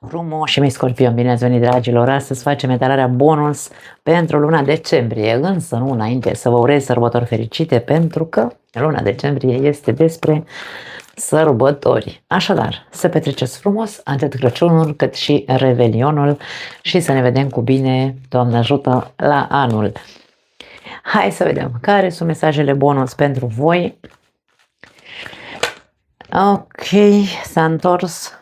Frumoși mei scorpioni, bine ați venit, dragilor! Astăzi facem etalarea bonus pentru luna decembrie, însă nu înainte să vă urez sărbători fericite, pentru că luna decembrie este despre sărbători. Așadar, să petreceți frumos atât Crăciunul cât și Revelionul și să ne vedem cu bine, Doamne ajută, la anul. Hai să vedem care sunt mesajele bonus pentru voi. Ok, s-a întors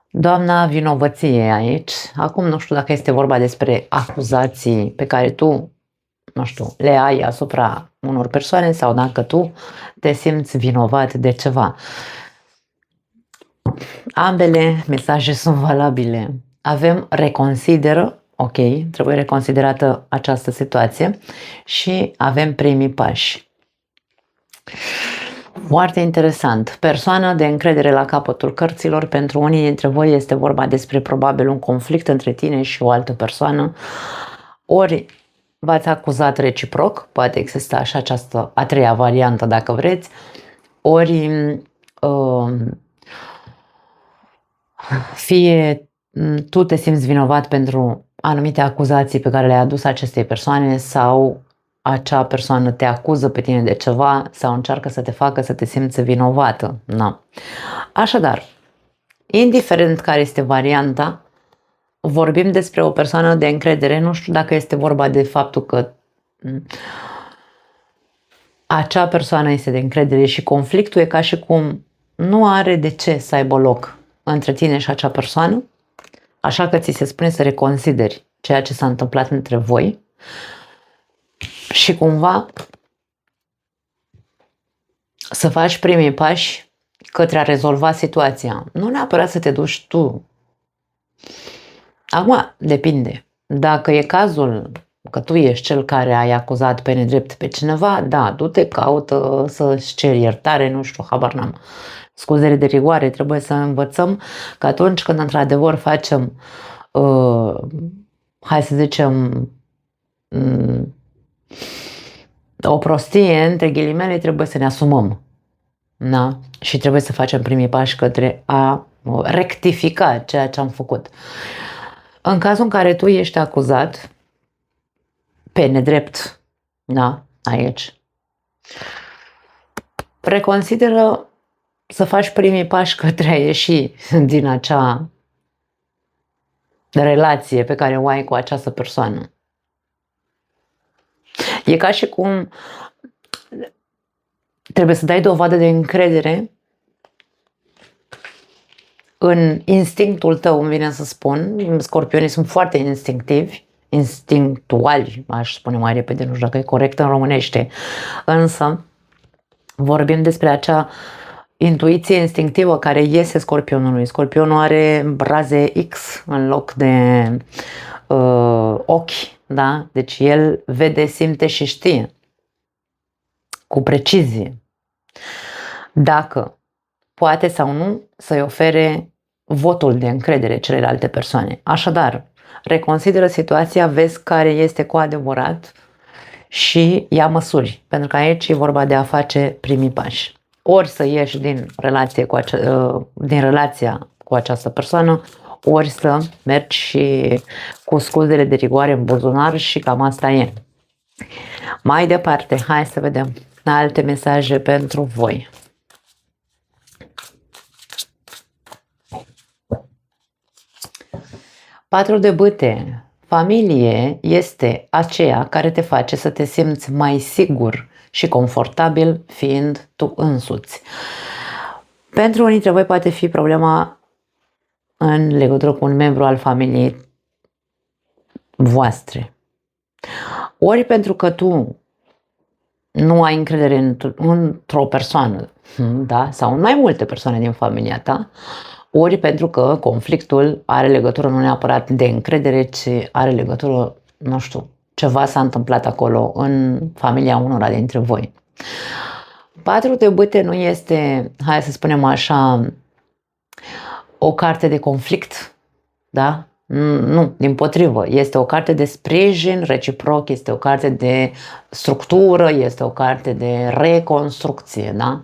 doamna vinovăție aici. Acum nu știu dacă este vorba despre acuzații pe care tu, nu știu, le ai asupra unor persoane sau dacă tu te simți vinovat de ceva. Ambele mesaje sunt valabile. Avem reconsideră, ok, trebuie reconsiderată această situație și avem primii pași. Foarte interesant. Persoană de încredere la capătul cărților. Pentru unii dintre voi este vorba despre probabil un conflict între tine și o altă persoană. Ori v-ați acuzat reciproc, poate exista și această a treia variantă dacă vreți, ori fie tu te simți vinovat pentru anumite acuzații pe care le-ai adus acestei persoane sau acea persoană te acuză pe tine de ceva sau încearcă să te facă să te simți vinovată. Na. Așadar, indiferent care este varianta, vorbim despre o persoană de încredere. Nu știu dacă este vorba de faptul că acea persoană este de încredere și conflictul e ca și cum nu are de ce să aibă loc între tine și acea persoană, așa că ți se spune să reconsideri ceea ce s-a întâmplat între voi și cumva să faci primii pași către a rezolva situația. Nu neapărat să te duci tu. Acum, depinde. Dacă e cazul că tu ești cel care ai acuzat pe nedrept pe cineva, da, du-te, caută să-ți ceri iertare, nu știu, habar n-am. Scuzere de rigoare, trebuie să învățăm că atunci când într-adevăr facem, hai să zicem, o prostie, între ghilimele, trebuie să ne asumăm. Da? Și trebuie să facem primii pași către a rectifica ceea ce am făcut. În cazul în care tu ești acuzat pe nedrept, da, aici, reconsideră să faci primii pași către a ieși din acea relație pe care o ai cu această persoană. E ca și cum trebuie să dai dovadă de încredere în instinctul tău, îmi vine să spun. Scorpionii sunt foarte instinctivi, instinctuali, aș spune mai repede, nu știu dacă e corect în românește, însă vorbim despre acea intuiție instinctivă care iese scorpionului. Scorpionul are raze X în loc de ochi, da? Deci el vede, simte și știe cu precizie dacă poate sau nu să-i ofere votul de încredere celelalte persoane. Așadar, reconsideră situația, vezi care este cu adevărat și ia măsuri, pentru că aici e vorba de a face primii pași. Ori să ieși din relația cu această persoană, ori să mergi și cu scuzele de rigoare în buzunar și cam asta e. Mai departe, hai să vedem alte mesaje pentru voi. Patru de bâte. Familie este aceea care te face să te simți mai sigur și confortabil fiind tu însuți. Pentru unii dintre voi poate fi problema în legătură cu un membru al familiei voastre. Ori pentru că tu nu ai încredere într-o persoană, da? Sau în mai multe persoane din familia ta, ori pentru că conflictul are legătură nu neapărat de încredere, ci are legătură, nu știu, ceva s-a întâmplat acolo în familia unora dintre voi. Patru de bâte nu este, hai să spunem așa, o carte de conflict, da? Nu, dimpotrivă, este o carte de sprijin reciproc, este o carte de structură, este o carte de reconstrucție, da?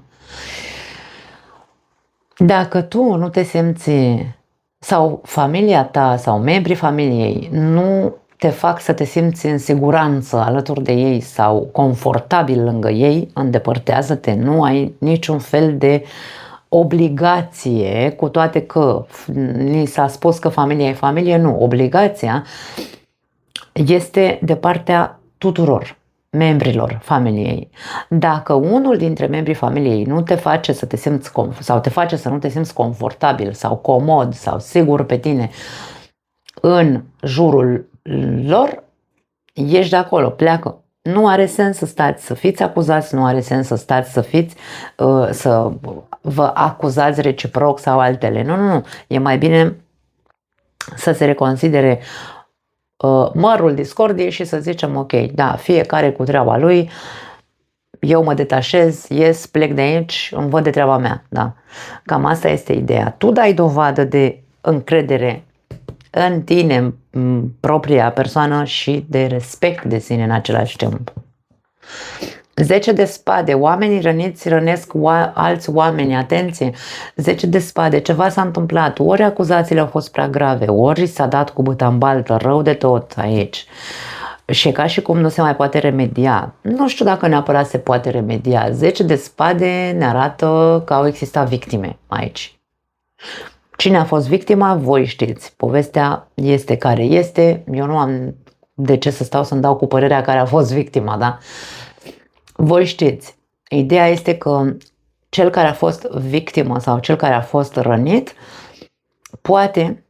Dacă tu nu te simți sau familia ta sau membrii familiei nu te fac să te simți în siguranță alături de ei sau confortabil lângă ei, îndepărtează-te, nu ai niciun fel de obligație, cu toate că ni s-a spus că familia e familie, nu, obligația este de partea tuturor membrilor familiei. Dacă unul dintre membrii familiei nu te face să te simți sau te face să nu te simți confortabil sau comod sau sigur pe tine în jurul lor, ieși de acolo, pleacă. Nu are sens să stați, să fiți acuzați, nu are sens să stați, să vă acuzați reciproc sau altele. Nu. E mai bine să se reconsidere mărul discordiei și să zicem ok, da, fiecare cu treaba lui, eu mă detașez, ies, plec de aici, îmi văd de treaba mea. Da. Cam asta este ideea. Tu dai dovadă de încredere în tine, în propria persoană și de respect de sine în același timp. 10 de spade, oamenii răniți rănesc alți oameni, atenție, 10 de spade, ceva s-a întâmplat, ori acuzațiile au fost prea grave, ori s-a dat cu băta în baltă, rău de tot aici. Și ca și cum nu se mai poate remedia. Nu știu dacă neapărat se poate remedia. 10 de spade ne arată că au existat victime aici. Cine a fost victima, voi știți. Povestea este care este. Eu nu am de ce să stau să-mi dau cu părerea care a fost victima, da? Voi știți. Ideea este că cel care a fost victimă sau cel care a fost rănit poate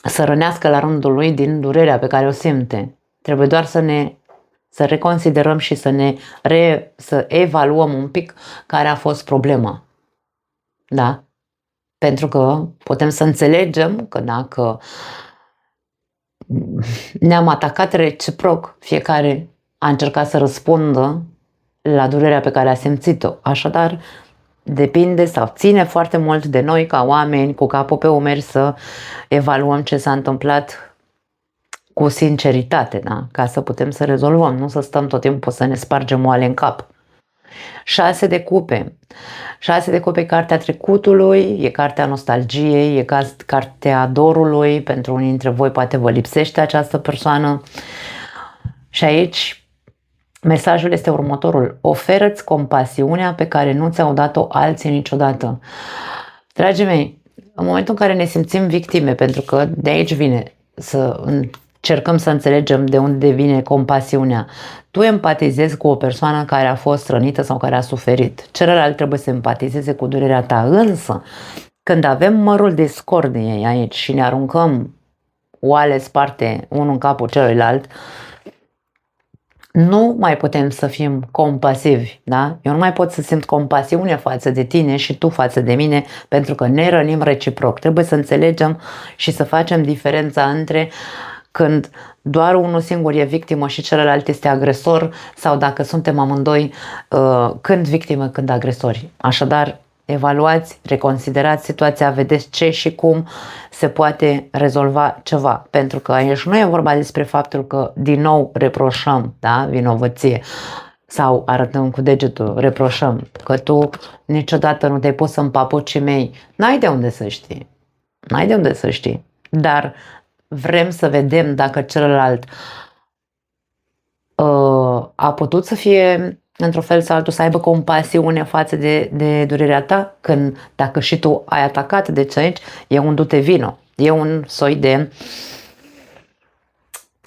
să rănească la rândul lui din durerea pe care o simte. Trebuie doar să reconsiderăm și să evaluăm un pic care a fost problema. Da? Pentru că putem să înțelegem că dacă ne-am atacat reciproc, fiecare a încercat să răspundă la durerea pe care a simțit-o. Așadar, depinde sau ține foarte mult de noi ca oameni cu capul pe umeri să evaluăm ce s-a întâmplat cu sinceritate, da? Ca să putem să rezolvăm, nu să stăm tot timpul să ne spargem oale în cap. 6 de cupe. 6 de cupe e cartea trecutului, e cartea nostalgiei, e cartea dorului, pentru unii dintre voi poate vă lipsește această persoană. Și aici mesajul este următorul: oferă-ți compasiunea pe care nu ți-au dat-o alții niciodată. Dragii mei, în momentul în care ne simțim victime, pentru că de aici vine să încercăm să înțelegem de unde vine compasiunea. Tu empatizezi cu o persoană care a fost rănită sau care a suferit. Celălalt trebuie să empatizeze cu durerea ta. Însă, când avem mărul discordiei aici și ne aruncăm oale sparte unul în capul celuilalt, nu mai putem să fim compasivi, da? Eu nu mai pot să simt compasiune față de tine și tu față de mine, pentru că ne rănim reciproc. Trebuie să înțelegem și să facem diferența între când doar unul singur e victimă și celălalt este agresor, sau dacă suntem amândoi când victime, când agresori. Așadar, evaluați, reconsiderați situația, vedeți ce și cum se poate rezolva ceva. Pentru că aici nu e vorba despre faptul că din nou reproșăm, da, vinovăție, sau arătăm cu degetul, reproșăm că tu niciodată nu te-ai pus în papucii mei. N-ai de unde să știi. N-ai de unde să știi. Dar vrem să vedem dacă celălalt a putut să fie într-un fel sau altul, să aibă compasiune față de durerea ta, dacă și tu ai atacat. Deci aici e un du-te vino, e un soi de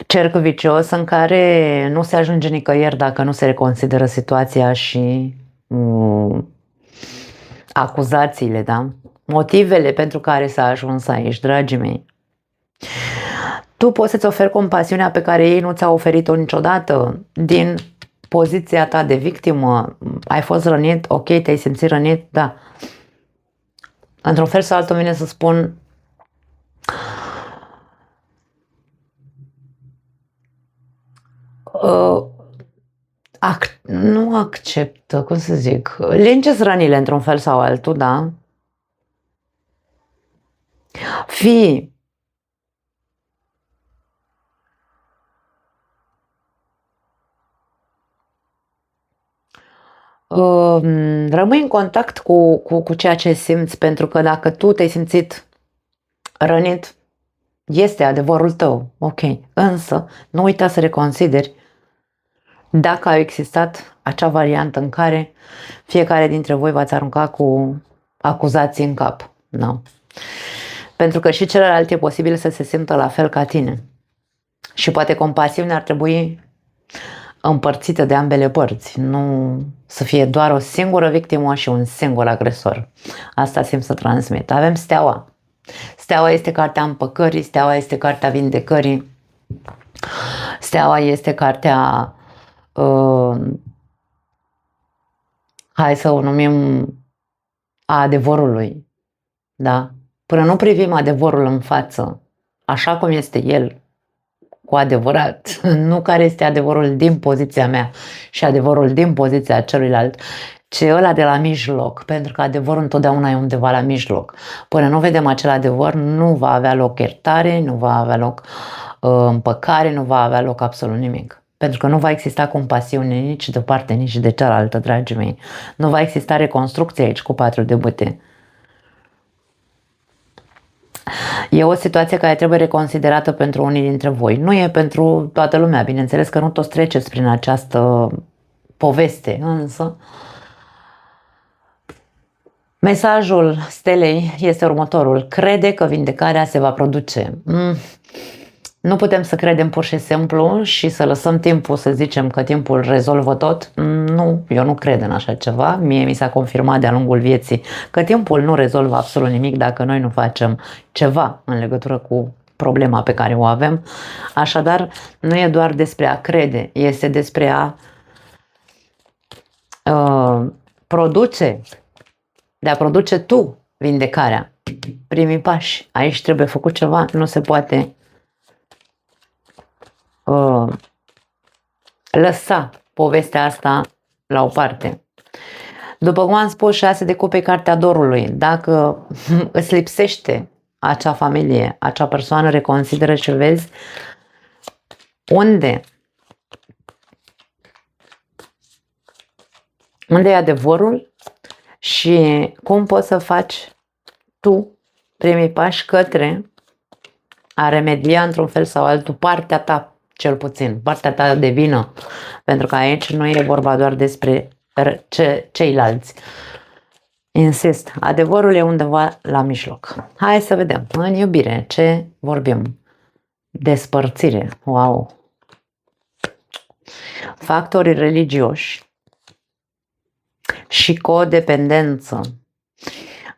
cerc vicios în care nu se ajunge nicăieri dacă nu se reconsideră situația și acuzațiile, da? Motivele pentru care s-a ajuns aici, dragii mei. Tu poți să-ți oferi compasiunea pe care ei nu ți-au oferit-o niciodată din poziția ta de victimă. Ai fost rănit, ok, te-ai simțit rănit, da. Într-un fel sau altul vine să spun nu acceptă, cum să zic, lingeți rănile într-un fel sau altul, da? Fii rămâi în contact cu ceea ce simți, pentru că dacă tu te-ai simțit rănit, este adevărul tău, ok, însă nu uita să reconsideri dacă a existat acea variantă în care fiecare dintre voi v-ați arunca cu acuzații în cap. No. Pentru că și celălalt e posibil să se simtă la fel ca tine. Și poate compasiunea ar trebui împărțită de ambele părți, nu să fie doar o singură victimă și un singur agresor. Asta simt să transmit. Avem steaua. Steaua este cartea împăcării, steaua este cartea vindecării, steaua este cartea, hai să o numim, a adevărului. Da? Până nu privim adevărul în față, așa cum este el, cu adevărat, nu care este adevărul din poziția mea și adevărul din poziția celuilalt, ci ăla de la mijloc, pentru că adevărul întotdeauna e undeva la mijloc. Până nu vedem acel adevăr, nu va avea loc iertare, nu va avea loc împăcare, nu va avea loc absolut nimic. Pentru că nu va exista compasiune nici de o parte, nici de cealaltă, dragii mei. Nu va exista reconstrucție aici cu 4 de bâte. E o situație care trebuie reconsiderată pentru unii dintre voi. Nu e pentru toată lumea, bineînțeles că nu toți treceți prin această poveste, însă mesajul stelei este următorul. Crede că vindecarea se va produce. Nu putem să credem pur și simplu și să lăsăm timpul să zicem că timpul rezolvă tot. Nu, eu nu cred în așa ceva. Mie mi s-a confirmat de-a lungul vieții că timpul nu rezolvă absolut nimic dacă noi nu facem ceva în legătură cu problema pe care o avem. Așadar, nu e doar despre a crede, este despre a produce, de a produce tu vindecarea. Primii pași. Aici trebuie făcut ceva, nu se poate lăsa povestea asta la o parte. După cum am spus, 6 de cupe, cartea dorului. Dacă îți lipsește acea familie, acea persoană, reconsideră și vezi unde e adevărul și cum poți să faci tu primii pași către a remedia într-un fel sau altul partea ta, cel puțin, partea ta de vină, pentru că aici nu e vorba doar despre ceilalți. Insist, adevărul e undeva la mijloc. Hai să vedem, în iubire, ce vorbim? Despărțire, wow! Factorii religioși și codependență,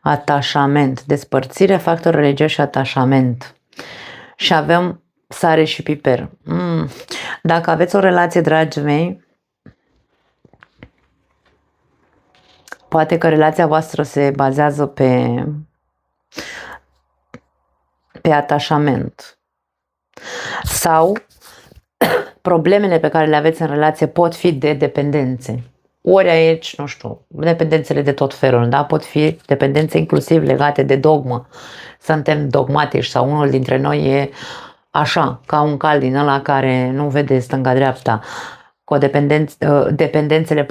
atașament, despărțire, factor religios și atașament. Și avem sare și piper. Dacă aveți o relație, dragii mei, poate că relația voastră se bazează pe atașament. Sau problemele pe care le aveți în relație pot fi de dependențe. Ori aici, nu știu, dependențele de tot felul, da? Pot fi dependențe inclusiv legate de dogmă. Suntem dogmatici sau unul dintre noi e așa, ca un cal din ăla care nu vede stânga-dreapta. Dependențele,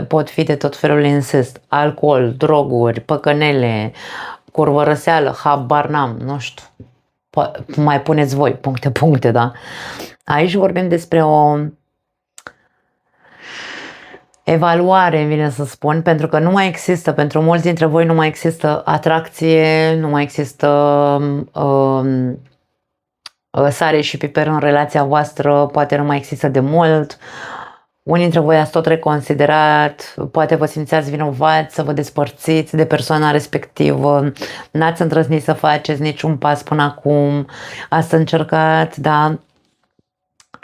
pot fi de tot felul, insist, alcool, droguri, păcănele, curvărăseală, habar n-am, nu știu. Mai puneți voi, puncte, da? Aici vorbim despre o evaluare, îmi vine să spun, pentru că nu mai există, pentru mulți dintre voi nu mai există atracție, nu mai există sare și piper în relația voastră, poate nu mai există de mult. Unii dintre voi ați tot reconsiderat, poate vă simțeați vinovați să vă despărțiți de persoana respectivă, n-ați îndrăznit să faceți niciun pas până acum, ați încercat, da,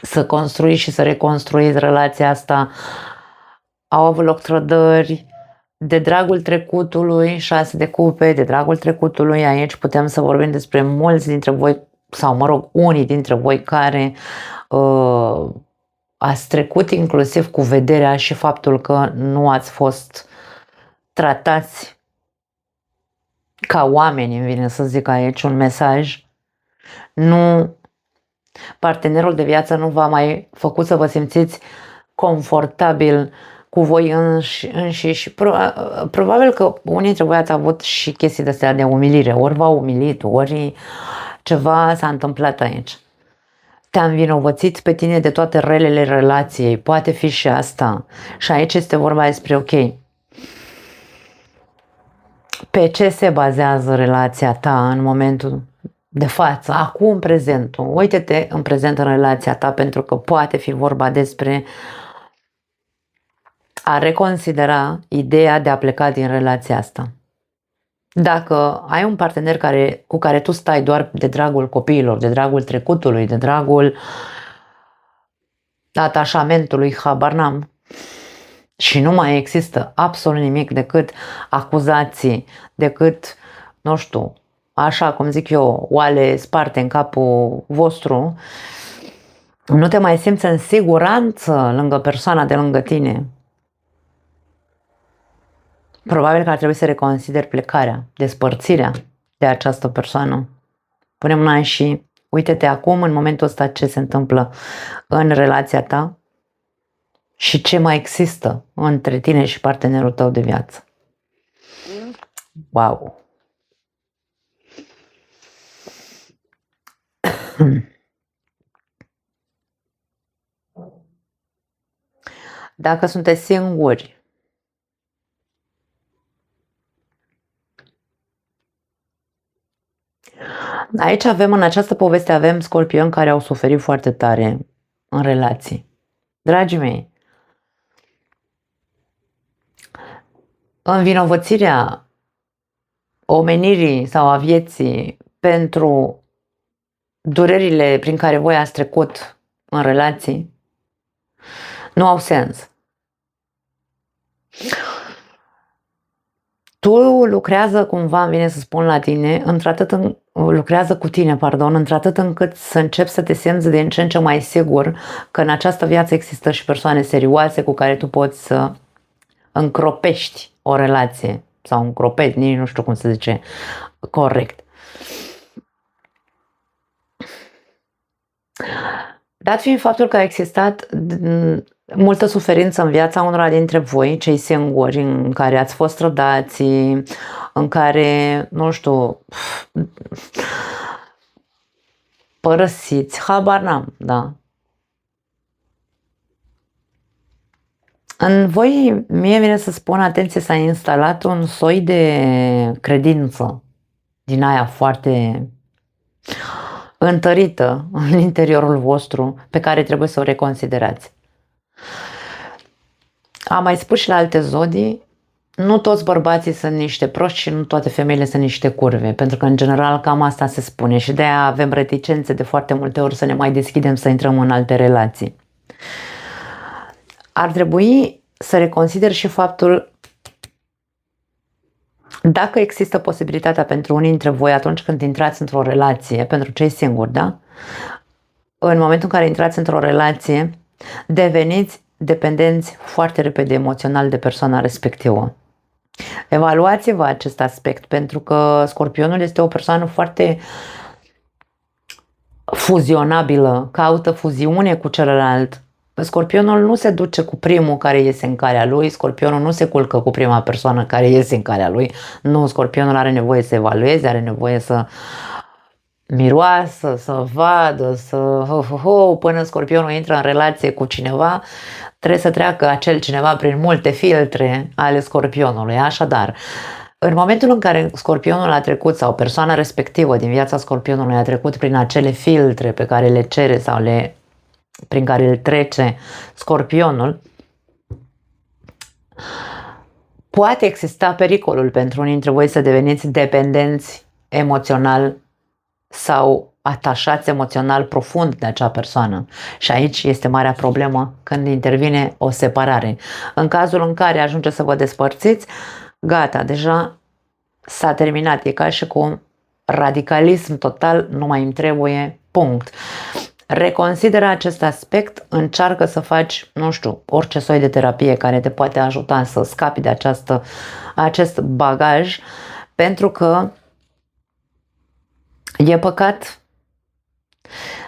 să construiți și să reconstruiți relația asta. Au avut loc trădări, de dragul trecutului, 6 de cupe, de dragul trecutului, aici putem să vorbim despre mulți dintre voi, sau mă rog, unii dintre voi care ați trecut inclusiv cu vederea și faptul că nu ați fost tratați ca oameni, îmi vine să zic aici un mesaj. Nu, partenerul de viață nu v-a mai făcut să vă simțiți confortabil cu voi înșiși. Probabil că unii dintre voi ați avut și chestii de astea de umilire, ori v-au umilit, ori ceva s-a întâmplat aici. Te-a învinovățit pe tine de toate relele relației, poate fi și asta. Și aici este vorba despre, ok, pe ce se bazează relația ta în momentul de față, acum prezentul. Uite-te în prezent în relația ta, pentru că poate fi vorba despre a reconsidera ideea de a pleca din relația asta. Dacă ai un partener cu care tu stai doar de dragul copiilor, de dragul trecutului, de dragul atașamentului, habar n-am, și nu mai există absolut nimic decât acuzații, decât, nu știu, așa cum zic eu, oale sparte în capul vostru, nu te mai simți în siguranță lângă persoana de lângă tine, probabil că ar trebui să reconsideri plecarea, despărțirea de această persoană. Pune mâna și uite-te acum, în momentul ăsta, ce se întâmplă în relația ta și ce mai există între tine și partenerul tău de viață. Wow! Dacă sunteți singuri, aici avem, în această poveste, avem scorpioni care au suferit foarte tare în relații. Dragii mei, învinovățirea omenirii sau a vieții pentru durerile prin care voi ați trecut în relații nu au sens. Tu lucrează cumva, îmi vine să spun la tine, lucrează cu tine, pardon, într-atât încât să începi să te simți din ce în ce mai sigur că în această viață există și persoane serioase cu care tu poți să încropești o relație sau încropești, nici nu știu cum se zice corect. Dat fiind faptul că a existat multă suferință în viața unora dintre voi, cei singuri, în care ați fost trădați, în care, nu știu, părăsiți, habar n-am, da. În voi, mie vine să spun, atenție, s-a instalat un soi de credință din aia foarte întărită în interiorul vostru, pe care trebuie să o reconsiderați. Am mai spus și la alte zodii, nu toți bărbații sunt niște proști și nu toate femeile sunt niște curve, pentru că în general cam asta se spune și de-aia avem reticențe de foarte multe ori să ne mai deschidem, să intrăm în alte relații. Ar trebui să reconsider și faptul, dacă există posibilitatea pentru unii dintre voi atunci când intrați într-o relație, pentru cei singuri, da? În momentul în care intrați într-o relație, deveniți dependenți foarte repede emoțional de persoana respectivă. Evaluați-vă acest aspect, pentru că Scorpionul este o persoană foarte fuzionabilă, caută fuziune cu celălalt. Scorpionul nu se duce cu primul care iese în calea lui, Scorpionul nu se culcă cu prima persoană care iese în calea lui. Nu, Scorpionul are nevoie să evalueze, are nevoie să miroasă, să vadă, până Scorpionul intră în relație cu cineva, trebuie să treacă acel cineva prin multe filtre ale Scorpionului. Așadar, în momentul în care Scorpionul a trecut sau persoana respectivă din viața Scorpionului a trecut prin acele filtre pe care le cere sau prin care îl trece Scorpionul, poate exista pericolul pentru unii dintre voi să deveniți dependenți emoțional sau atașați emoțional profund de acea persoană. Și aici este marea problemă când intervine o separare. În cazul în care ajunge să vă despărțiți, gata, deja s-a terminat. E ca și cum radicalism total, nu mai îmi trebuie, punct. Reconsideră acest aspect, încearcă să faci, nu știu, orice soi de terapie care te poate ajuta să scapi de acest bagaj, pentru că e păcat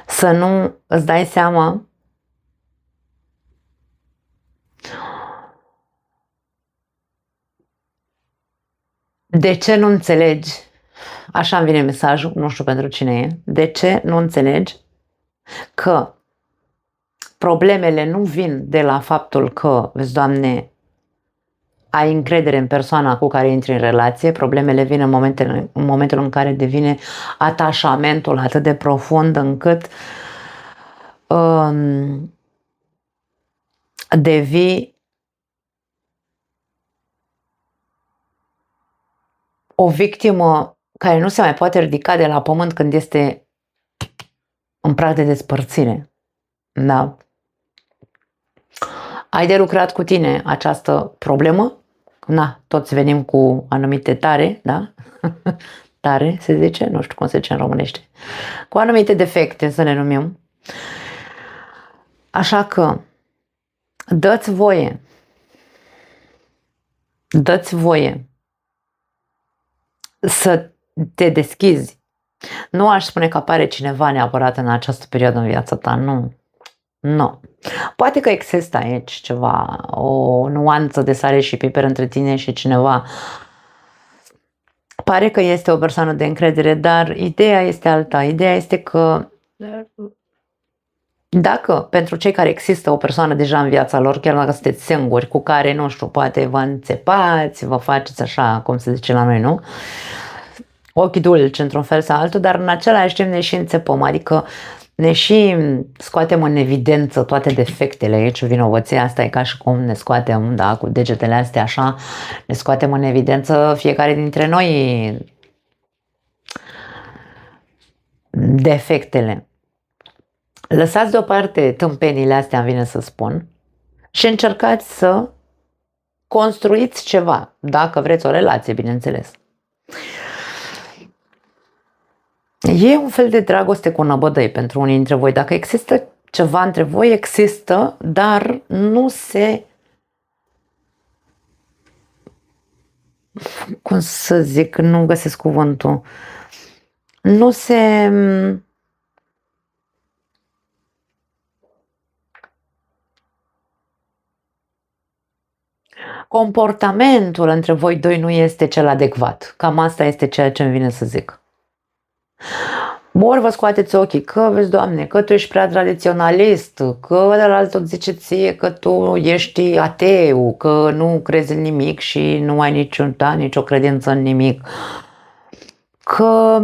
să nu îți dai seama De ce nu înțelegi? Așa îmi vine mesajul, nu știu pentru cine e. De ce nu înțelegi că problemele nu vin de la faptul că, vezi, Doamne, ai încredere în persoana cu care intri în relație, problemele vin în momentul în care devine atașamentul atât de profund încât devii o victimă care nu se mai poate ridica de la pământ când este în prag de despărțire. Da? Ai de lucrat cu tine această problemă? Na, toți venim cu anumite tare, da? Tare se zice, nu știu cum se zice în românește. Cu anumite defecte, să le numim. Așa că dă-ți voie să te deschizi. Nu aș spune că apare cineva neapărat în această perioadă în viața ta, nu. Poate că există aici ceva, o nuanță de sare și piper între tine și cineva. Pare că este o persoană de încredere, dar ideea este alta. Ideea este că dacă pentru cei care există o persoană deja în viața lor, chiar dacă sunteți singuri, cu care, nu știu, poate vă înțepați, vă faceți așa, cum se zice la noi, nu? Ochi dulci într-un fel sau altul, dar în același timp ne și înțepăm, adică ne și scoatem în evidență toate defectele aici, vinovăția asta e ca și cum ne scoatem, da, cu degetele astea așa, ne scoatem în evidență fiecare dintre noi defectele. Lăsați deoparte tâmpenile astea, îmi vine să spun, și încercați să construiți ceva, dacă vreți o relație, bineînțeles. E un fel de dragoste cu năbădăi pentru unii dintre voi. Dacă există ceva între voi, există, dar nu se... Cum să zic, nu găsesc cuvântul. Nu se... Comportamentul între voi doi nu este cel adecvat. Cam asta este ceea ce îmi vine să zic. Ori vă scoateți ochii că, vezi, Doamne, că tu ești prea tradiționalist, că de la altul zice ție că tu ești ateu, că nu crezi în nimic și nu ai nicio credință în nimic. Că,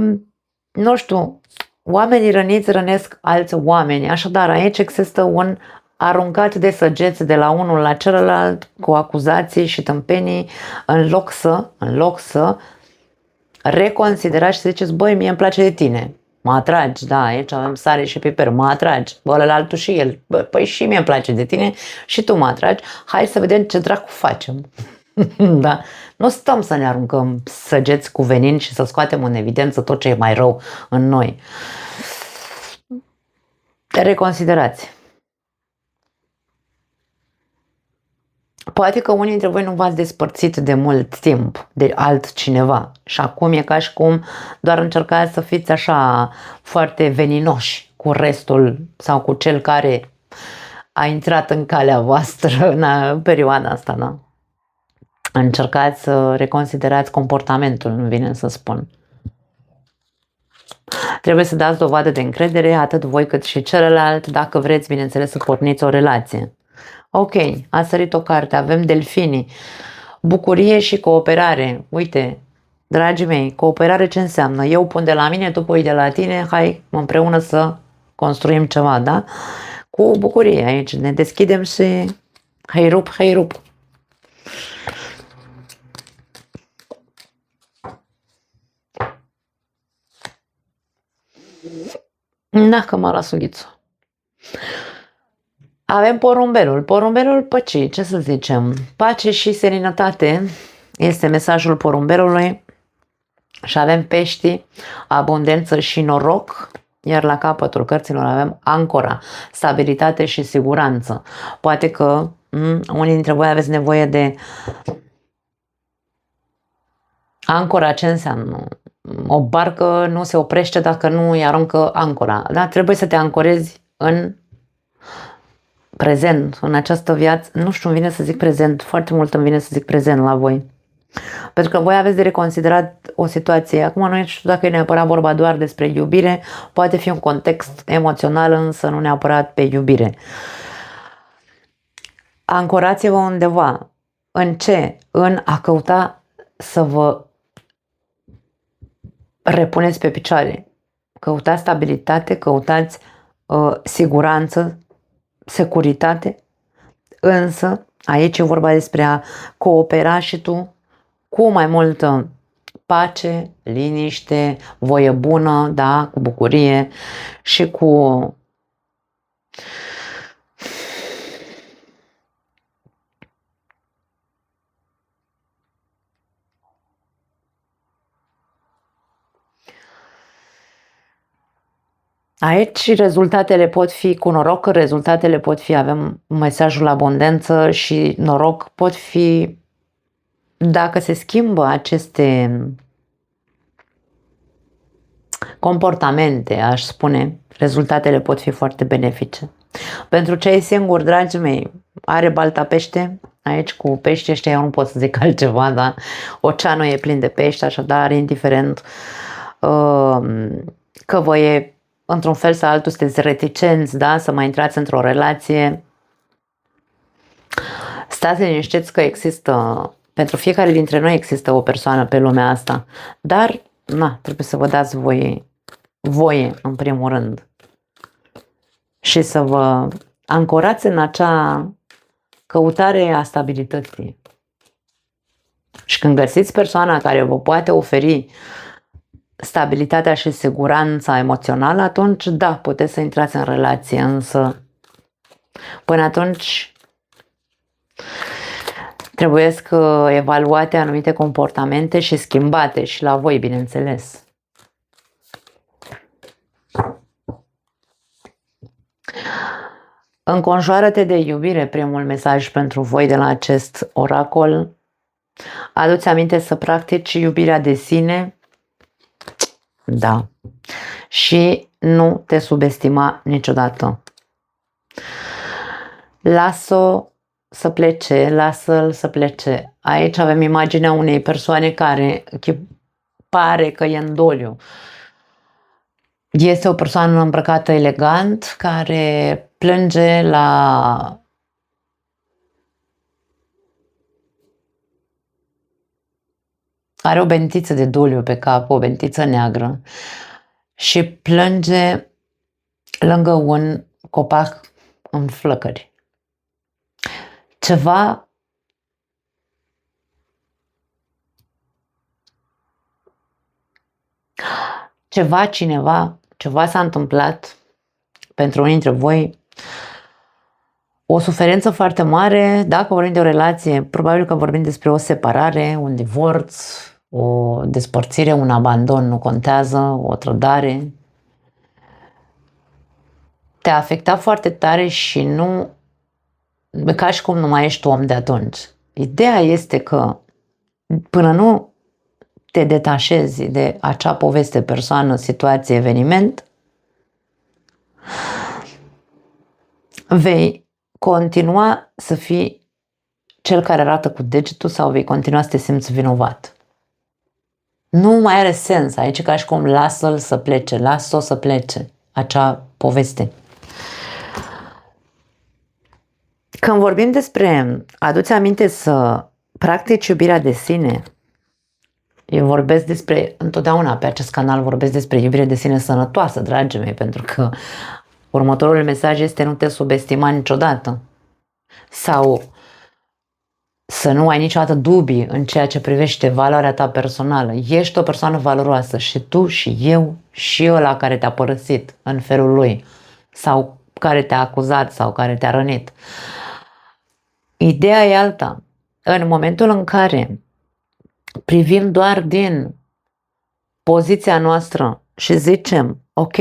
nu știu, oamenii răniți rănesc alți oameni. Așadar, aici există un aruncat de săgeți de la unul la celălalt cu acuzații și tâmpenii în loc să reconsiderați și să ziceți, băi, mie îmi place de tine, mă atragi, da, aici avem sare și piper, mă atragi, bă, ălaltul și el, bă, păi și mie îmi place de tine și tu mă atragi, hai să vedem ce dracu facem. Da? Nu stăm să ne aruncăm săgeți cu venin și să scoatem în evidență tot ce e mai rău în noi. Reconsiderați. Poate că unii dintre voi nu v-ați despărțit de mult timp de altcineva și acum e ca și cum doar încercați să fiți așa foarte veninoși cu restul sau cu cel care a intrat în calea voastră în perioada asta, da? Încercați să reconsiderați comportamentul, nu vine să spun. Trebuie să dați dovadă de încredere, atât voi cât și celălalt, dacă vreți, bineînțeles, să porniți o relație. Ok, a sărit o carte, avem delfinii, bucurie și cooperare. Uite, dragii mei, cooperare ce înseamnă? Eu pun de la mine, tu pui de la tine, hai împreună să construim ceva, da? Cu bucurie aici, ne deschidem și hei rup. Dacă m-a rasughițul. Avem porumbelul păcii, ce să zicem, pace și seninătate este mesajul porumbelului și avem peștii, abundență și noroc, iar la capătul cărților avem ancora, stabilitate și siguranță. Poate că unii dintre voi aveți nevoie de ancora, ce înseamnă? O barcă nu se oprește dacă nu îi aruncă ancora, da? Trebuie să te ancorezi în prezent, în această viață, nu știu, îmi vine să zic prezent, foarte mult îmi vine să zic prezent la voi. Pentru că voi aveți de reconsiderat o situație. Acum nu știu dacă e neapărat vorba doar despre iubire, poate fi un context emoțional, însă nu neapărat pe iubire. Ancorați-vă undeva. În ce? În a căuta să vă repuneți pe picioare. Căutați stabilitate, căutați siguranță, securitate, însă aici e vorba despre a coopera și tu cu mai multă pace, liniște, voie bună, da, cu bucurie și cu aici rezultatele pot fi cu noroc, rezultatele pot fi, avem mesajul abundență și noroc pot fi dacă se schimbă aceste comportamente, aș spune, rezultatele pot fi foarte benefice. Pentru cei singuri, dragii mei, are balta pește, aici cu pești ăștia eu nu pot să zic altceva, dar oceanul e plin de pești, așadar, indiferent că vă e într-un fel sau altul sunteți reticenți, da, să mai intrați într-o relație, stați liniștiți că există, pentru fiecare dintre noi există o persoană pe lumea asta, dar trebuie să vă dați voie în primul rând și să vă ancorați în acea căutare a stabilității. Și când găsiți persoana care vă poate oferi stabilitatea și siguranța emoțională, atunci da, puteți să intrați în relație, însă până atunci trebuie să evaluate anumite comportamente și schimbate și la voi, bineînțeles. Înconjoară-te de iubire, primul mesaj pentru voi de la acest oracol. Adu-ți aminte să practici iubirea de sine. Da. Și nu te subestima niciodată. Lasă-o să plece, lasă-l să plece. Aici avem imaginea unei persoane care pare că e în doliu. Este o persoană îmbrăcată elegant care plânge la are o bentiță de doliu pe cap, o bentiță neagră și plânge lângă un copac în flăcări. Ceva s-a întâmplat pentru unii dintre voi, o suferință foarte mare, dacă vorbim de o relație, probabil că vorbim despre o separare, un divorț, o despărțire, un abandon, nu contează, o trădare. Te-a afectat foarte tare și nu, ca și cum nu mai ești om de atunci. Ideea este că până nu te detașezi de acea poveste, persoană, situație, eveniment, vei continua să fii cel care arată cu degetul sau vei continua să te simți vinovat. Nu mai are sens aici, ca și cum lasă-l să plece, lasă-o să plece, acea poveste. Când vorbim despre adu-ți aminte să practici iubirea de sine, eu vorbesc despre, întotdeauna pe acest canal vorbesc despre iubire de sine sănătoasă, dragii mei, pentru că următorul mesaj este nu te subestima niciodată. Sau să nu ai niciodată dubii în ceea ce privește valoarea ta personală. Ești o persoană valoroasă și tu și eu și ăla care te-a părăsit în felul lui sau care te-a acuzat sau care te-a rănit. Ideea e alta. În momentul în care privim doar din poziția noastră și zicem, ok,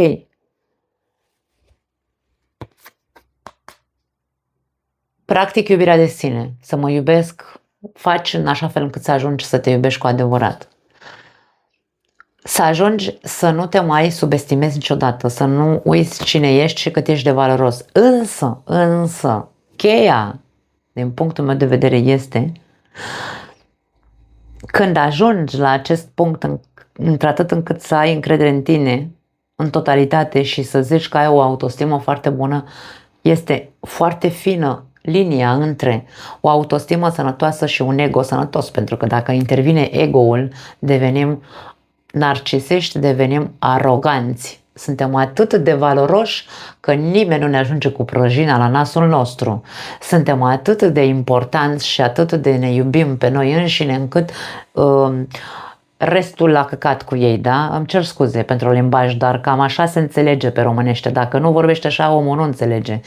practic iubirea de sine, să mă iubesc, faci în așa fel încât să ajungi să te iubești cu adevărat. Să ajungi să nu te mai subestimezi niciodată, să nu uiți cine ești și cât ești de valoros. Însă, cheia, din punctul meu de vedere, este când ajungi la acest punct într-atât încât să ai încredere în tine în totalitate și să zici că ai o autostimă foarte bună, este foarte fină linia între o autostimă sănătoasă și un ego sănătos, pentru că dacă intervine ego-ul, devenim narcisiști, devenim aroganți. Suntem atât de valoroși că nimeni nu ne ajunge cu prăjina la nasul nostru. Suntem atât de importanți și atât de ne iubim pe noi înșine încât restul l-a căcat cu ei, da? Îmi cer scuze pentru limbaj, dar cam așa se înțelege pe românește. Dacă nu vorbește așa, omul nu înțelege.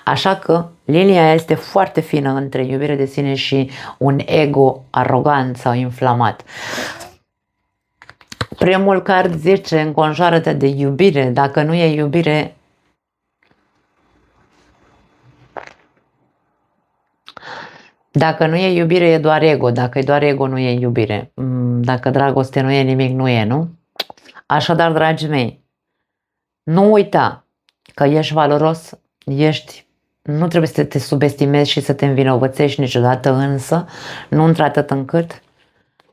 Așa că linia este foarte fină între iubire de sine și un ego arogant sau inflamat. Primul card zice, înconjoară-te de iubire. Dacă nu e iubire, dacă nu e iubire, e doar ego. Dacă e doar ego, nu e iubire. Dacă dragoste nu e, nimic nu e, nu? Așadar, dragii mei, nu uita că ești valoros, nu trebuie să te subestimezi și să te învinovățești niciodată, însă nu într-atât încât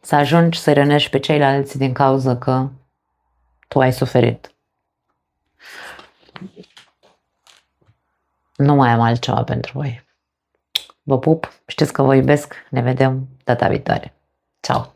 să ajungi să rănești pe ceilalți din cauza că tu ai suferit. Nu mai am altceva pentru voi. Vă pup, știți că vă iubesc, ne vedem data viitoare. Ciao!